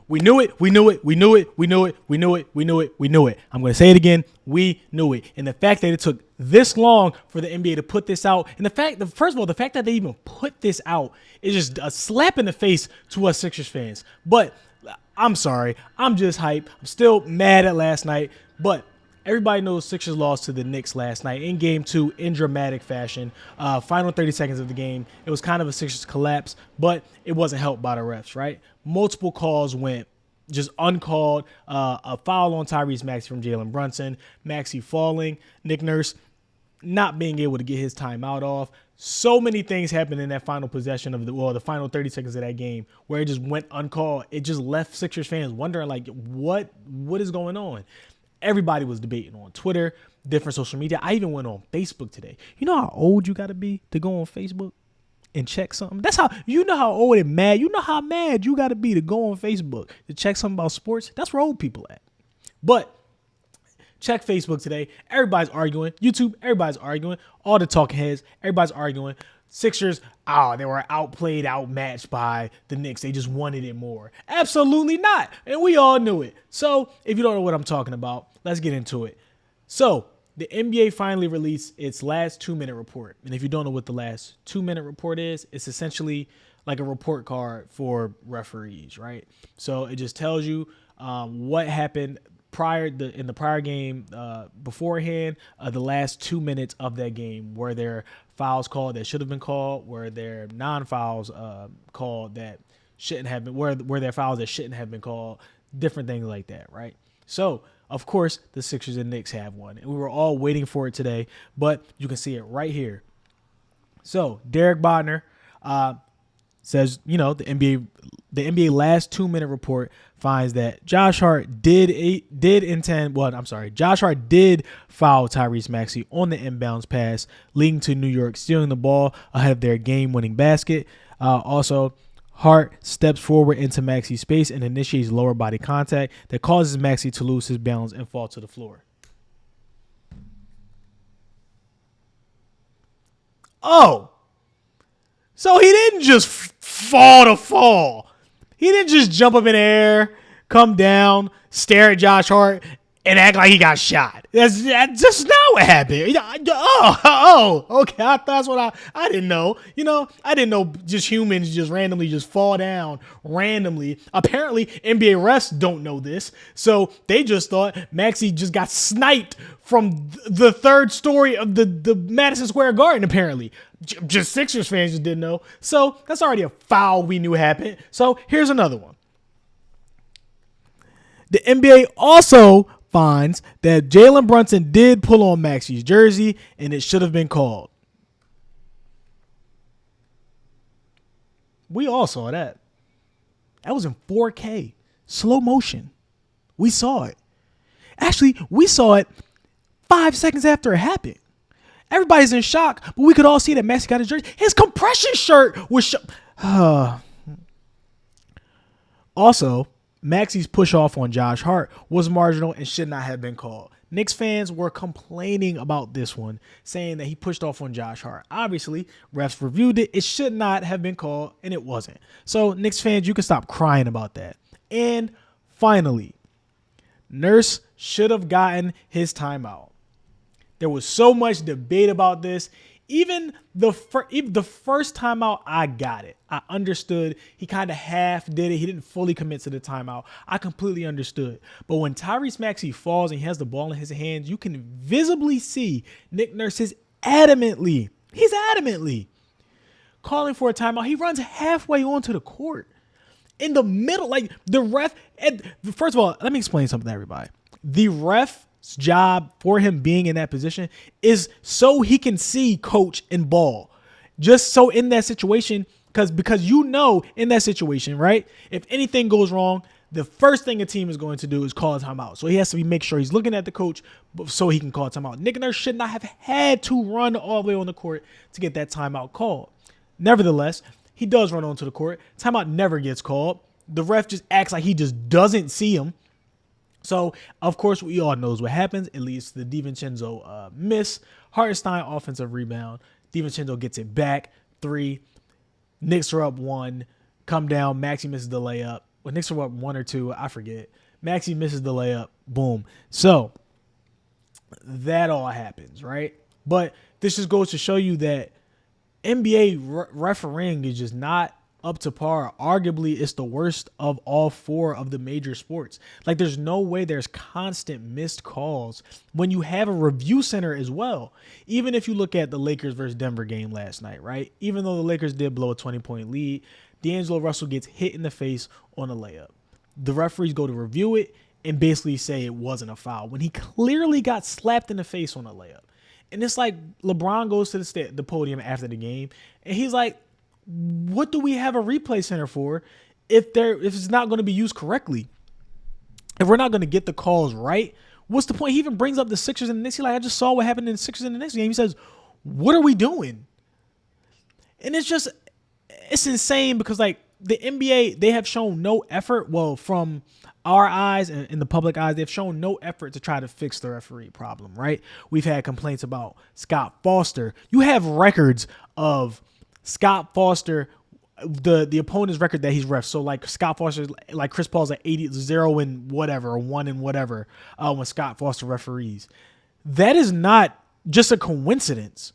We knew it. We knew it. We knew it. We knew it. We knew it. We knew it. We knew it. I'm going to say it again. We knew it. And the fact that it took this long for the NBA to put this out, and the fact that, first of all, the fact that they even put this out is just a slap in the face to us Sixers fans. But I'm sorry. I'm just hype. I'm still mad at last night. But everybody knows Sixers lost to the Knicks last night in Game 2 in dramatic fashion. Final 30 seconds of the game. It was kind of a Sixers collapse, but it wasn't helped by the refs, right? Multiple calls went just uncalled. A foul on Tyrese Maxey from Jalen Brunson. Maxey falling. Nick Nurse not being able to get his timeout off. So many things happened in that final possession of the final 30 seconds of that game where it just went uncalled. It just left Sixers fans wondering, like, what is going on? Everybody was debating on Twitter, different social media. I even went on Facebook today. You know how old you got to be to go on Facebook and check something? That's how, you know how old and mad, you know how mad you got to be to go on Facebook to check something about sports? That's where old people at. But check Facebook today. Everybody's arguing. YouTube, everybody's arguing. All the talking heads, everybody's arguing. Sixers, they were outplayed, outmatched by the Knicks. They just wanted it more. Absolutely not. And we all knew it. So if you don't know what I'm talking about, let's get into it. So the NBA finally released its last 2-minute report. And if you don't know what the last 2-minute report is, it's essentially like a report card for referees, right? So it just tells you what happened in the prior game beforehand, the last 2 minutes of that game. Were there fouls called that should have been called? Were there non-fouls called that shouldn't have been? Were there fouls that shouldn't have been called? Different things like that, right? So, of course, the Sixers and Knicks have one. And we were all waiting for it today, but you can see it right here. So, Derek Bodner says, the NBA last 2-minute report finds that Josh Hart did foul Tyrese Maxey on the inbounds pass, leading to New York stealing the ball ahead of their game-winning basket. Also, Hart steps forward into Maxey's space and initiates lower body contact that causes Maxey to lose his balance and fall to the floor. Oh, so he didn't just fall to fall. He didn't just jump up in the air, come down, stare at Josh Hart, and act like he got shot. That's just not what happened. Okay. That's what I didn't know. I didn't know just humans just randomly just fall down randomly. Apparently, NBA refs don't know this. So they just thought Maxey just got sniped from the third story of the Madison Square Garden, apparently. Just Sixers fans just didn't know. So that's already a foul we knew happened. So here's another one. The NBA also finds that Jalen Brunson did pull on Maxey's jersey and it should have been called. We all saw that. That was in 4K, slow motion. We saw it. Actually, we saw it 5 seconds after it happened. Everybody's in shock, but we could all see that Maxey got his jersey. His compression shirt was Also, Maxey's push off on Josh Hart was marginal and should not have been called. Knicks fans were complaining about this one, saying that he pushed off on Josh Hart. Obviously, refs reviewed it. It should not have been called, and it wasn't. So, Knicks fans, you can stop crying about that. And finally, Nurse should have gotten his timeout. There was so much debate about this. Even the first timeout, I got it. I understood. He kind of half did it. He didn't fully commit to the timeout. I completely understood. But when Tyrese Maxey falls and he has the ball in his hands, you can visibly see Nick Nurse is adamantly calling for a timeout. He runs halfway onto the court. In the middle, like the ref. First of all, let me explain something to everybody. The ref's job for him being in that position is so he can see coach and ball. Just so in that situation, because in that situation, right? If anything goes wrong, the first thing a team is going to do is call a timeout. So he has to make sure he's looking at the coach so he can call a timeout. Nick Nurse should not have had to run all the way on the court to get that timeout called. Nevertheless, he does run onto the court. Timeout never gets called. The ref just acts like he just doesn't see him. So, of course, we all knows what happens. It leads to the DiVincenzo miss. Hartenstein offensive rebound. DiVincenzo gets it back. 3. Knicks are up 1. Come down. Maxey misses the layup. When Knicks are up 1 or 2, I forget. Maxey misses the layup. Boom. So that all happens, right? But this just goes to show you that NBA refereeing is just not up to par. Arguably, it's the worst of all 4 of the major sports. Like, there's no way there's constant missed calls when you have a review center as well. Even if you look at the Lakers versus Denver game last night, right? Even though the Lakers did blow a 20-point lead, D'Angelo Russell gets hit in the face on a layup. The referees go to review it and basically say it wasn't a foul when he clearly got slapped in the face on a layup. And it's like LeBron goes to the podium after the game, and he's like, what do we have a replay center for if it's not going to be used correctly? If we're not going to get the calls right, what's the point? He even brings up the Sixers and the Knicks. He's like, I just saw what happened in the Sixers and the Knicks game. He says, what are we doing? And it's insane because, like, the NBA, they have shown no effort. Well, from our eyes and in the public eyes, they've shown no effort to try to fix the referee problem, right? We've had complaints about Scott Foster. You have records of Scott Foster, the opponent's record that he's ref. So, like, Scott Foster, like Chris Paul's at 0 and whatever, or 1 and whatever when Scott Foster referees. That is not just a coincidence.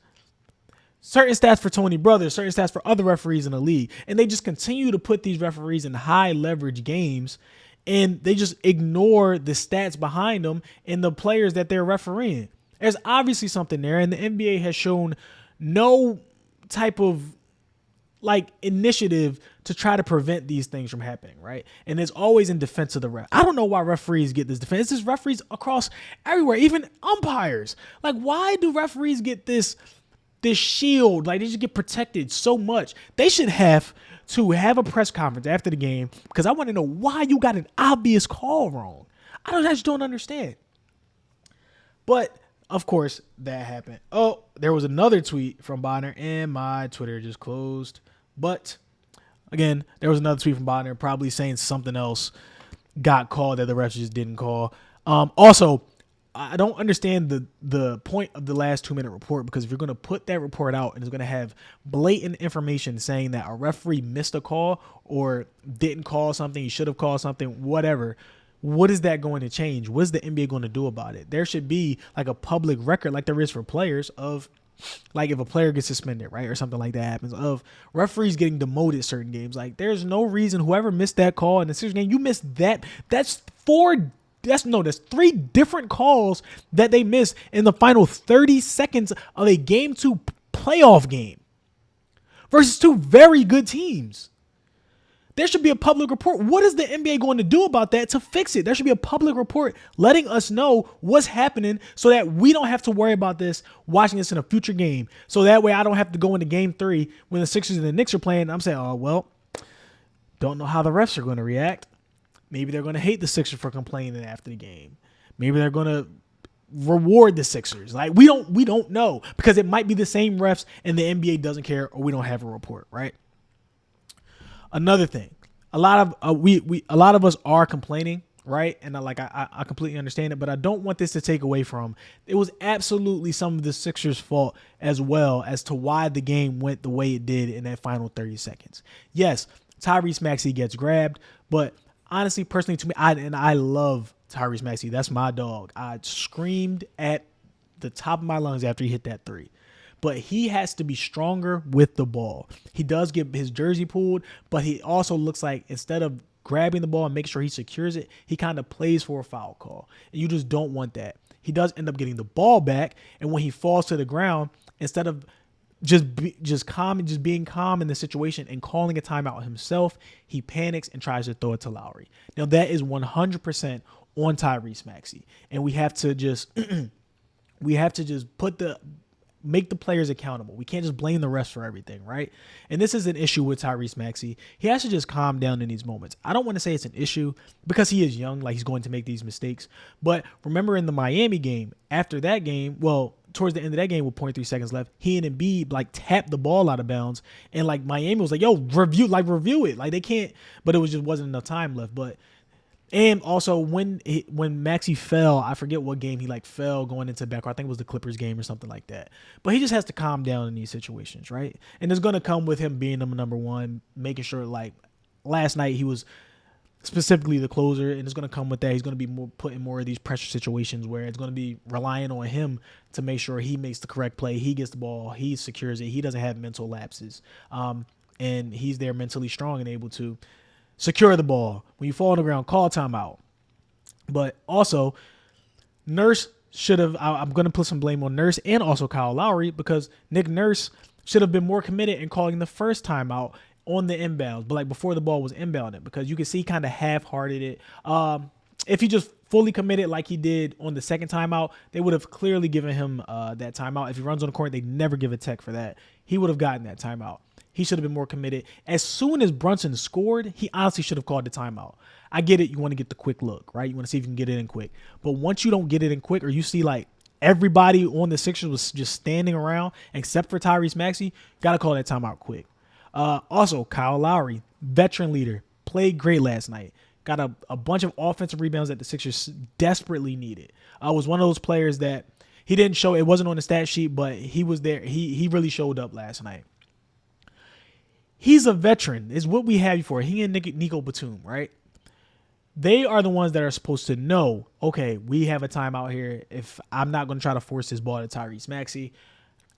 Certain stats for Tony Brothers, certain stats for other referees in the league. And they just continue to put these referees in high leverage games, and they just ignore the stats behind them and the players that they're refereeing. There's obviously something there, and the NBA has shown no type of, like, initiative to try to prevent these things from happening, right? And it's always in defense of the ref. I don't know why referees get this defense. It's just referees across everywhere, even umpires. Like, why do referees get this shield? Like, they just get protected so much. They should have to have a press conference after the game, because I want to know why you got an obvious call wrong. I just don't understand. But of course that happened. Oh, there was another tweet from Bonner, and my Twitter just closed. But again, there was another tweet from Bonner probably saying something else got called that the refs just didn't call. Also, I don't understand the point of the last 2-minute report, because if you're going to put that report out and it's going to have blatant information saying that a referee missed a call or didn't call something, he should have called something, whatever, what is that going to change? What is the NBA going to do about it? There should be like a public record, like there is for players, of like if a player gets suspended, right, or something like that happens, of referees getting demoted certain games. Like, there's no reason whoever missed that call in the Sixers game, you missed that. That's 3 different calls that they missed in the final 30 seconds of a Game 2 playoff game versus 2 very good teams. There should be a public report. What is the NBA going to do about that to fix it? There should be a public report letting us know what's happening so that we don't have to worry about this watching this in a future game. So that way I don't have to go into Game 3 when the Sixers and the Knicks are playing. I'm saying, oh, well, don't know how the refs are going to react. Maybe they're going to hate the Sixers for complaining after the game. Maybe they're going to reward the Sixers. Like, we don't know, because it might be the same refs and the NBA doesn't care, or we don't have a report, right? Another thing, a lot of us are complaining, right? And I completely understand it, but I don't want this to take away from, it was absolutely some of the Sixers' fault as well as to why the game went the way it did in that final 30 seconds. Yes, Tyrese Maxey gets grabbed, but honestly, personally, to me, I love Tyrese Maxey. That's my dog. I screamed at the top of my lungs after he hit that 3. But he has to be stronger with the ball. He does get his jersey pulled, but he also looks like, instead of grabbing the ball and making sure he secures it, he kind of plays for a foul call. And you just don't want that. He does end up getting the ball back, and when he falls to the ground, instead of just being calm in the situation and calling a timeout himself, he panics and tries to throw it to Lowry. Now, that is 100% on Tyrese Maxey, and we have to just make the players accountable. We can't just blame the refs for everything, right? And this is an issue with Tyrese Maxey. He has to just calm down in these moments. I don't want to say it's an issue because he is young, like he's going to make these mistakes. But remember in the Miami game, after that game, well, towards the end of that game with 0.3 seconds left, he and Embiid like tapped the ball out of bounds, and like Miami was like, yo, review it. Like, they can't, but it wasn't enough time left. But and also when Maxey fell, I forget what game he like fell going into back. I think it was the Clippers game or something like that. But he just has to calm down in these situations, right? And it's going to come with him being number one, making sure, like last night he was specifically the closer, and it's going to come with that. He's going to be put in more of these pressure situations where it's going to be relying on him to make sure he makes the correct play. He gets the ball. He secures it. He doesn't have mental lapses. And he's there mentally strong and able to secure the ball. When you fall on the ground, call timeout. But also, Nurse should have, I'm going to put some blame on Nurse and also Kyle Lowry, because Nick Nurse should have been more committed in calling the first timeout on the inbounds, but like before the ball was inbounded, because you can see he kind of half-hearted it. If he just fully committed like he did on the second timeout, they would have clearly given him that timeout. If he runs on the court, they never give a tech for that. He would have gotten that timeout. He should have been more committed. As soon as Brunson scored, he honestly should have called the timeout. I get it. You want to get the quick look, right? You want to see if you can get it in quick. But once you don't get it in quick, or you see like everybody on the Sixers was just standing around except for Tyrese Maxey, got to call that timeout quick. Also, Kyle Lowry, veteran leader, played great last night. Got a bunch of offensive rebounds that the Sixers desperately needed. Was one of those players that he didn't show. It wasn't on the stat sheet, but he was there. He really showed up last night. He's a veteran. Is what we have you for. He and Nico Batum, right? They are the ones that are supposed to know, okay, we have a timeout here. If I'm not going to try to force this ball to Tyrese Maxey,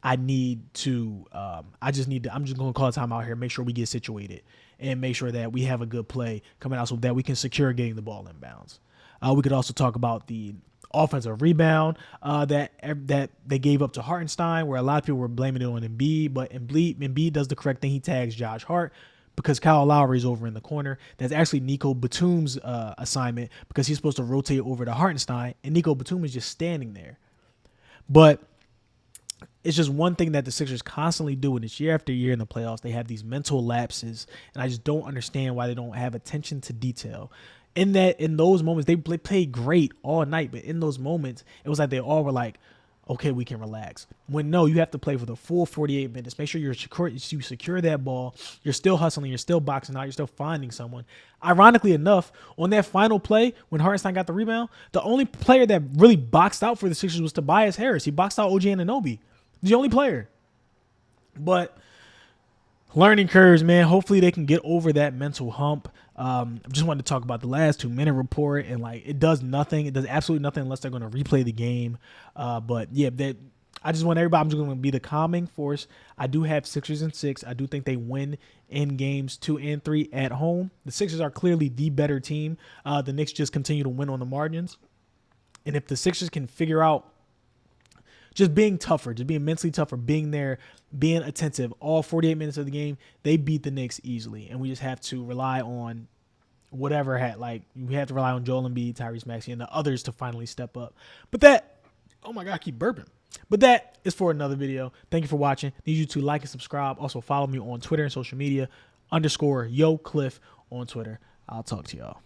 I'm just going to call a timeout here, make sure we get situated, and make sure that we have a good play coming out so that we can secure getting the ball inbounds. We could also talk about the offensive rebound that they gave up to Hartenstein, where a lot of people were blaming it on Embiid, but Embiid does the correct thing. He tags Josh Hart because Kyle Lowry is over in the corner. That's actually Nico Batum's assignment, because he's supposed to rotate over to Hartenstein, and Nico Batum is just standing there. But it's just one thing that the Sixers constantly do, and it's year after year in the playoffs. They have these mental lapses, and I just don't understand why they don't have attention to detail. In those moments, they played great all night, but in those moments, it was like they all were like, okay, we can relax. When no, you have to play for the full 48 minutes. Make sure you secure that ball. You're still hustling. You're still boxing out. You're still finding someone. Ironically enough, on that final play, when Hartenstein got the rebound, the only player that really boxed out for the Sixers was Tobias Harris. He boxed out OG Anunoby. The only player. But learning curves, man. Hopefully they can get over that mental hump. I just wanted to talk about the last 2-minute report, and like it does nothing. It does absolutely nothing unless they're going to replay the game. But yeah, I just want everybody. I'm just going to be the calming force. I do have Sixers in 6. I do think they win in games 2 and 3 at home. The Sixers are clearly the better team. The Knicks just continue to win on the margins, and if the Sixers can figure out just being tougher, just being mentally tougher, being there, being attentive, all 48 minutes of the game, they beat the Knicks easily. And we just have to rely on whatever we have to rely on Joel Embiid, Tyrese Maxey, and the others to finally step up. But oh my God, I keep burping. But that is for another video. Thank you for watching. Need you to like and subscribe. Also follow me on Twitter and social media, _YoCliff on Twitter. I'll talk to y'all.